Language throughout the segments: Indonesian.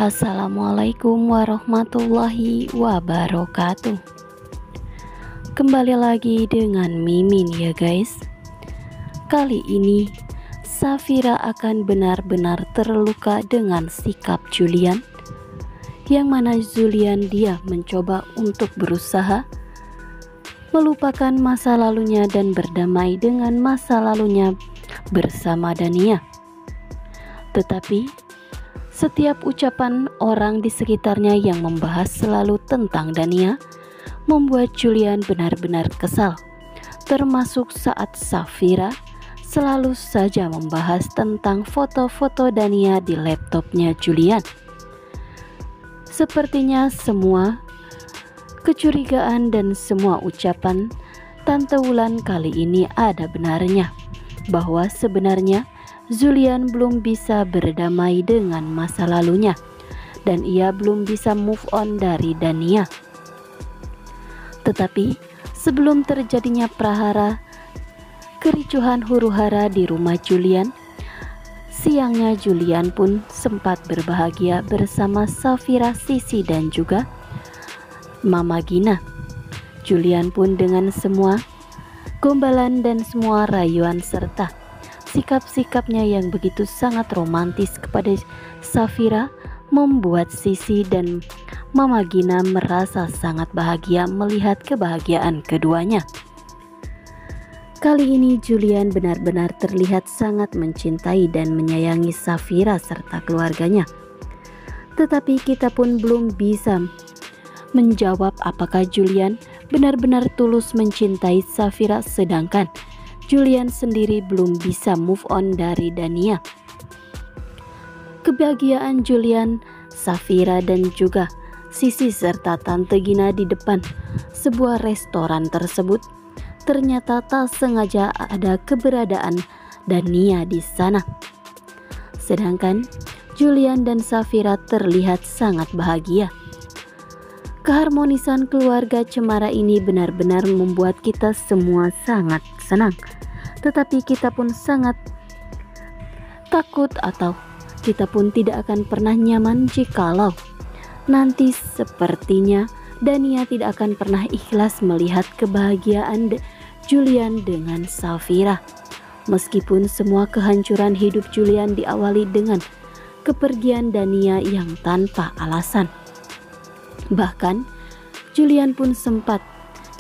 Assalamualaikum warahmatullahi wabarakatuh. Kembali lagi dengan Mimin ya guys. Kali ini Safira akan benar-benar terluka dengan sikap Julian, yang mana Julian dia mencoba untuk berusaha melupakan masa lalunya dan berdamai dengan masa lalunya bersama Dania. Tetapi setiap ucapan orang di sekitarnya yang membahas selalu tentang Dania membuat Julian benar-benar kesal. Termasuk saat Safira selalu saja membahas tentang foto-foto Dania di laptopnya Julian. Sepertinya semua kecurigaan dan semua ucapan Tante Wulan kali ini ada benarnya, bahwa sebenarnya Julian belum bisa berdamai dengan masa lalunya dan ia belum bisa move on dari Dania. Tetapi sebelum terjadinya prahara kericuhan huru-hara di rumah Julian, siangnya Julian pun sempat berbahagia bersama Safira, Sisi dan juga Mama Gina. Julian pun dengan semua gombalan dan semua rayuan serta sikap-sikapnya yang begitu sangat romantis kepada Safira membuat Sisi dan Mama Gina merasa sangat bahagia melihat kebahagiaan keduanya. Kali ini Julian benar-benar terlihat sangat mencintai dan menyayangi Safira serta keluarganya. Tetapi kita pun belum bisa menjawab apakah Julian benar-benar tulus mencintai Safira, sedangkan Julian sendiri belum bisa move on dari Dania. Kebahagiaan Julian, Safira dan juga Sisi serta Tante Gina di depan sebuah restoran tersebut ternyata tak sengaja ada keberadaan Dania di sana. Sedangkan Julian dan Safira terlihat sangat bahagia. Keharmonisan keluarga cemara ini benar-benar membuat kita semua sangat senang. Tetapi kita pun sangat takut atau kita pun tidak akan pernah nyaman jikalau nanti sepertinya Dania tidak akan pernah ikhlas melihat kebahagiaan Julian dengan Safira. Meskipun semua kehancuran hidup Julian diawali dengan kepergian Dania yang tanpa alasan. Bahkan Julian pun sempat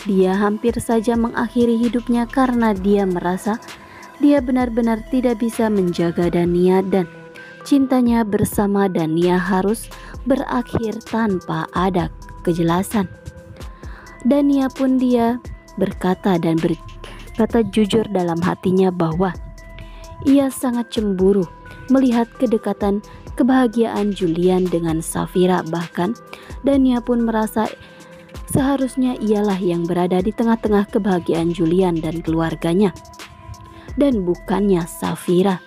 dia hampir saja mengakhiri hidupnya karena dia merasa dia benar-benar tidak bisa menjaga Dania dan cintanya bersama Dania harus berakhir tanpa ada kejelasan. Dania pun dia berkata jujur dalam hatinya bahwa ia sangat cemburu melihat kedekatan kebahagiaan Julian dengan Safira. Bahkan Dania pun merasa seharusnya ialah yang berada di tengah-tengah kebahagiaan Julian dan keluarganya, dan bukannya Safira.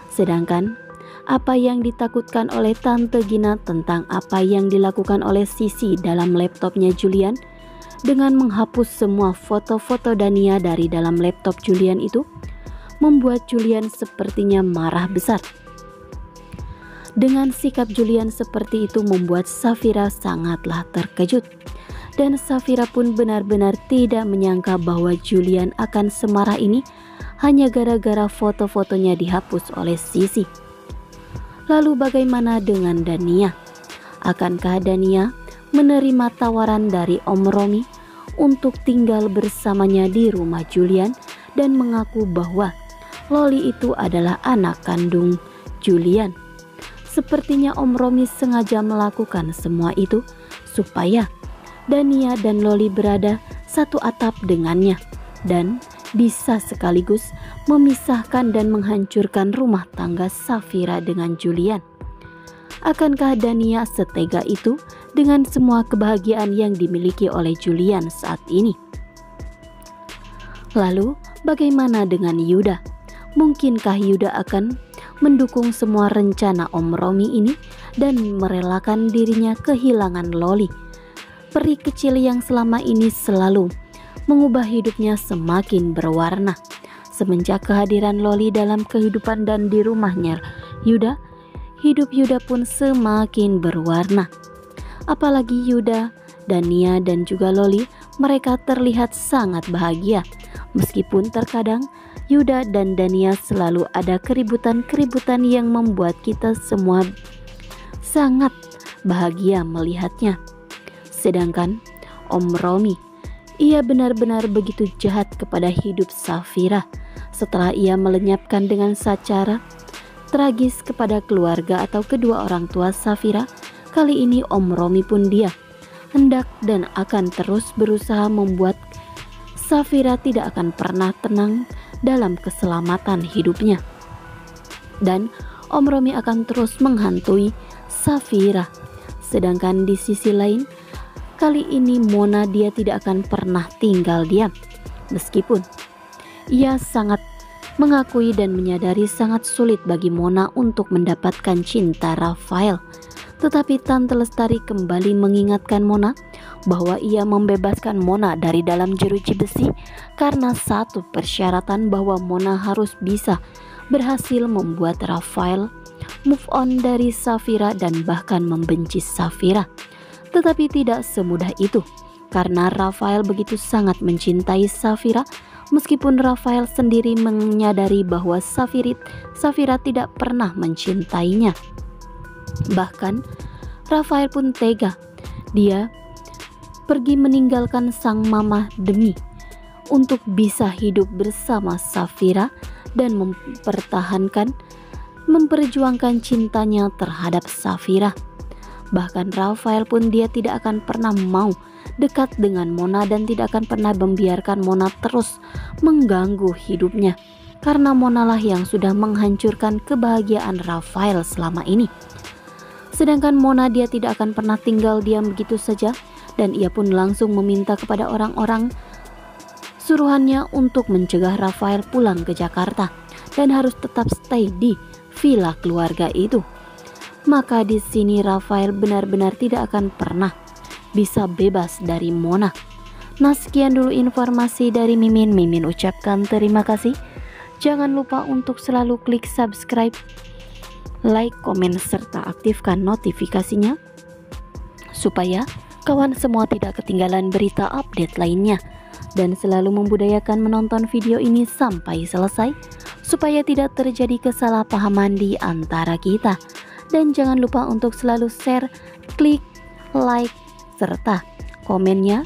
Sedangkan apa yang ditakutkan oleh Tante Gina tentang apa yang dilakukan oleh Sisi dalam laptopnya Julian dengan menghapus semua foto-foto Dania dari dalam laptop Julian itu membuat Julian sepertinya marah besar. Dengan sikap Julian seperti itu membuat Safira sangatlah terkejut. Dan Safira pun benar-benar tidak menyangka bahwa Julian akan semarah ini hanya gara-gara foto-fotonya dihapus oleh Sisi. Lalu bagaimana dengan Dania? Akankah Dania menerima tawaran dari Om Romi untuk tinggal bersamanya di rumah Julian dan mengaku bahwa Loli itu adalah anak kandung Julian? Sepertinya Om Romi sengaja melakukan semua itu supaya Dania dan Loli berada satu atap dengannya dan bisa sekaligus memisahkan dan menghancurkan rumah tangga Safira dengan Julian. Akankah Dania setega itu dengan semua kebahagiaan yang dimiliki oleh Julian saat ini? Lalu bagaimana dengan Yuda? Mungkinkah Yuda akan mendukung semua rencana Om Romi ini dan merelakan dirinya kehilangan Loli, peri kecil yang selama ini selalu mengubah hidupnya semakin berwarna? Semenjak kehadiran Loli dalam kehidupan dan di rumahnya Yuda, hidup Yuda pun semakin berwarna. Apalagi Yuda, Dania dan juga Loli, mereka terlihat sangat bahagia. Meskipun terkadang Yuda dan Dania selalu ada keributan-keributan yang membuat kita semua sangat bahagia melihatnya. Sedangkan Om Romi, ia benar-benar begitu jahat kepada hidup Safira setelah ia melenyapkan dengan secara tragis kepada keluarga atau kedua orang tua Safira. Kali ini Om Romi pun dia hendak dan akan terus berusaha membuat Safira tidak akan pernah tenang dalam keselamatan hidupnya. Dan Om Romi akan terus menghantui Safira. Sedangkan di sisi lain, kali ini Mona dia tidak akan pernah tinggal diam. Meskipun ia sangat mengakui dan menyadari sangat sulit bagi Mona untuk mendapatkan cinta Rafael. Tetapi Tante Lestari kembali mengingatkan Mona bahwa ia membebaskan Mona dari dalam jeruji besi karena satu persyaratan, bahwa Mona harus bisa berhasil membuat Rafael move on dari Safira dan bahkan membenci Safira. Tetapi tidak semudah itu, karena Rafael begitu sangat mencintai Safira, meskipun Rafael sendiri menyadari bahwa Safira tidak pernah mencintainya. Bahkan Rafael pun tega. Dia pergi meninggalkan sang mama demi untuk bisa hidup bersama Safira dan memperjuangkan cintanya terhadap Safira. Bahkan Rafael pun dia tidak akan pernah mau dekat dengan Mona dan tidak akan pernah membiarkan Mona terus mengganggu hidupnya, karena Mona lah yang sudah menghancurkan kebahagiaan Rafael selama ini. Sedangkan Mona dia tidak akan pernah tinggal diam begitu saja, dan ia pun langsung meminta kepada orang-orang suruhannya untuk mencegah Rafael pulang ke Jakarta dan harus tetap stay di villa keluarga itu. Maka di sini Rafael benar-benar tidak akan pernah bisa bebas dari Mona. Nah, sekian dulu informasi dari Mimin. Mimin ucapkan terima kasih. Jangan lupa untuk selalu klik subscribe, like, komen, serta aktifkan notifikasinya supaya kawan semua tidak ketinggalan berita update lainnya. Dan selalu membudayakan menonton video ini sampai selesai supaya tidak terjadi kesalahpahaman di antara kita. Dan jangan lupa untuk selalu share, klik, like, serta komennya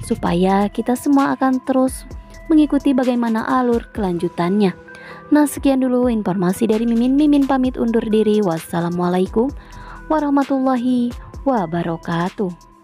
supaya kita semua akan terus mengikuti bagaimana alur kelanjutannya. Nah, sekian dulu informasi dari Mimin. Mimin pamit undur diri. Wassalamualaikum warahmatullahi wabarakatuh.